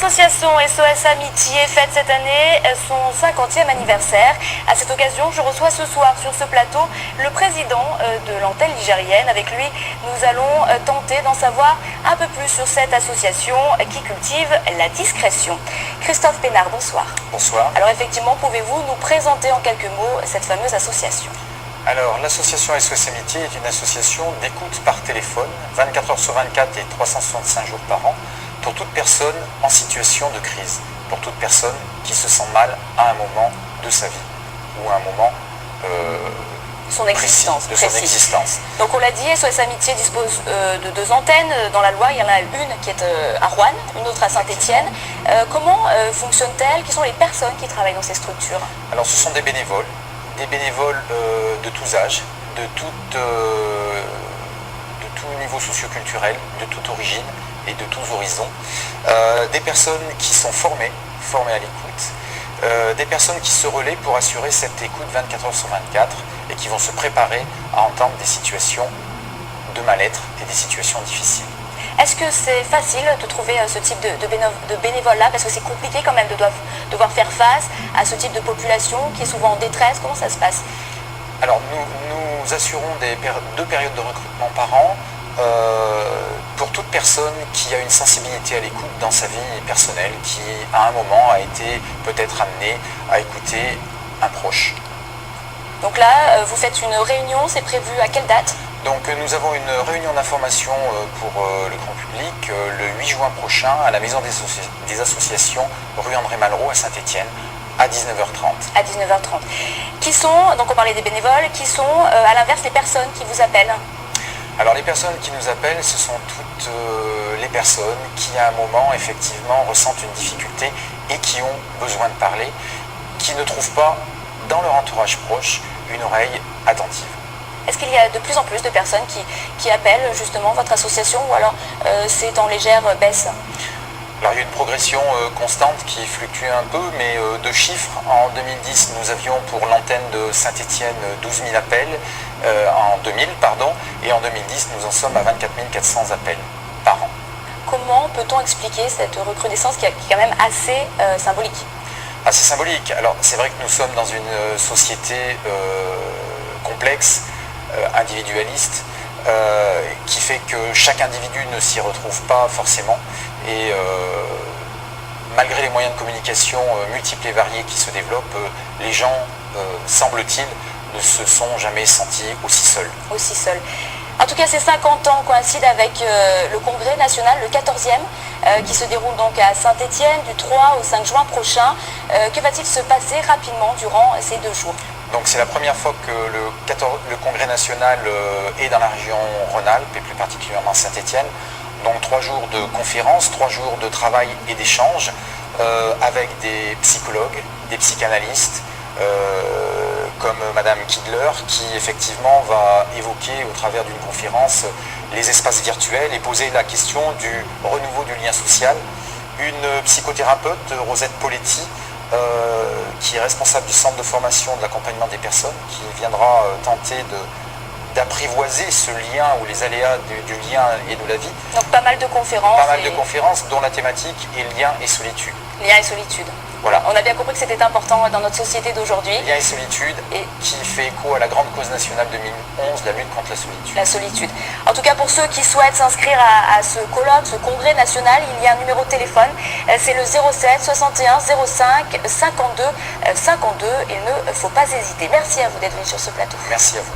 L'association SOS Amitié fête cette année son 50e anniversaire. À cette occasion, je reçois ce soir sur ce plateau le président de l'antenne ligérienne. Avec lui, nous allons tenter d'en savoir un peu plus sur cette association qui cultive la discrétion. Christophe Pénard, bonsoir. Bonsoir. Alors effectivement, pouvez-vous nous présenter en quelques mots cette fameuse association ? Alors, l'association SOS Amitié est une association d'écoute par téléphone, 24 heures sur 24 et 365 jours par an, pour toute personne en situation de crise, pour toute personne qui se sent mal à un moment de sa vie, ou à un moment son existence. Son existence. Donc on l'a dit, SOS Amitié dispose de 2 antennes dans la Loire. Il y en a une qui est à Roanne, une autre à Saint-Étienne. Comment fonctionne-t-elle? Qui sont les personnes qui travaillent dans ces structures? Alors ce sont des bénévoles de tous âges, de tout niveau socio-culturel, de toute origine et de tous horizons. Des personnes qui sont formées à l'écoute, des personnes qui se relaient pour assurer cette écoute 24 heures sur 24 et qui vont se préparer à entendre des situations de mal-être et des situations difficiles. Est-ce que c'est facile de trouver ce type de bénévoles-là? Parce que c'est compliqué quand même de devoir faire face à ce type de population qui est souvent en détresse. Comment ça se passe? Alors nous assurons 2 périodes de recrutement par an pour toute personne qui a une sensibilité à l'écoute dans sa vie personnelle, qui à un moment a été peut-être amenée à écouter un proche. Donc là, vous faites une réunion, c'est prévu à quelle date? Donc nous avons une réunion d'information pour le grand public le 8 juin prochain à la Maison des Associations, rue André Malraux à Saint-Étienne, à 19h30. À 19h30. Qui sont, donc on parlait des bénévoles, qui sont à l'inverse les personnes qui vous appellent? Alors les personnes qui nous appellent, ce sont toutes les personnes qui à un moment effectivement ressentent une difficulté et qui ont besoin de parler, qui ne trouvent pas dans leur entourage proche une oreille attentive. Est-ce qu'il y a de plus en plus de personnes qui appellent justement votre association ou alors c'est en légère baisse? Alors il y a une progression constante qui fluctue un peu, mais de chiffres. En 2010, nous avions pour l'antenne de Saint-Étienne 12 000 appels, en 2000, pardon, et en 2010, nous en sommes à 24 400 appels par an. Comment peut-on expliquer cette recrudescence qui est quand même assez symbolique? Assez symbolique. Alors c'est vrai que nous sommes dans une société complexe, individualiste, qui fait que chaque individu ne s'y retrouve pas forcément et malgré les moyens de communication multiples et variés qui se développent, les gens, semble-t-il, ne se sont jamais sentis aussi seuls. Aussi seuls. En tout cas, ces 50 ans coïncident avec le congrès national, le 14e, qui se déroule donc à Saint-Étienne du 3 au 5 juin prochain. Que va-t-il se passer rapidement durant ces 2 jours? Donc c'est la première fois que le congrès national est dans la région Rhône-Alpes et plus particulièrement Saint-Étienne. Donc 3 jours de conférences, 3 jours de travail et d'échanges avec des psychologues, des psychanalystes, comme Madame Kidler, qui effectivement va évoquer au travers d'une conférence les espaces virtuels et poser la question du renouveau du lien social. Une psychothérapeute, Rosette Poletti, qui est responsable du centre de formation de l'accompagnement des personnes, qui viendra tenter d'apprivoiser ce lien ou les aléas du lien et de la vie. Donc pas mal de conférences. Pas mal de conférences dont la thématique est lien et solitude. Lien et solitude. Voilà. On a bien compris que c'était important dans notre société d'aujourd'hui. Lien et solitude, qui fait écho à la grande cause nationale 2011, la lutte contre la solitude. La solitude. En tout cas, pour ceux qui souhaitent s'inscrire à ce colloque, ce congrès national, il y a un numéro de téléphone. C'est le 07 61 05 52 52. Il ne faut pas hésiter. Merci à vous d'être venu sur ce plateau. Merci à vous.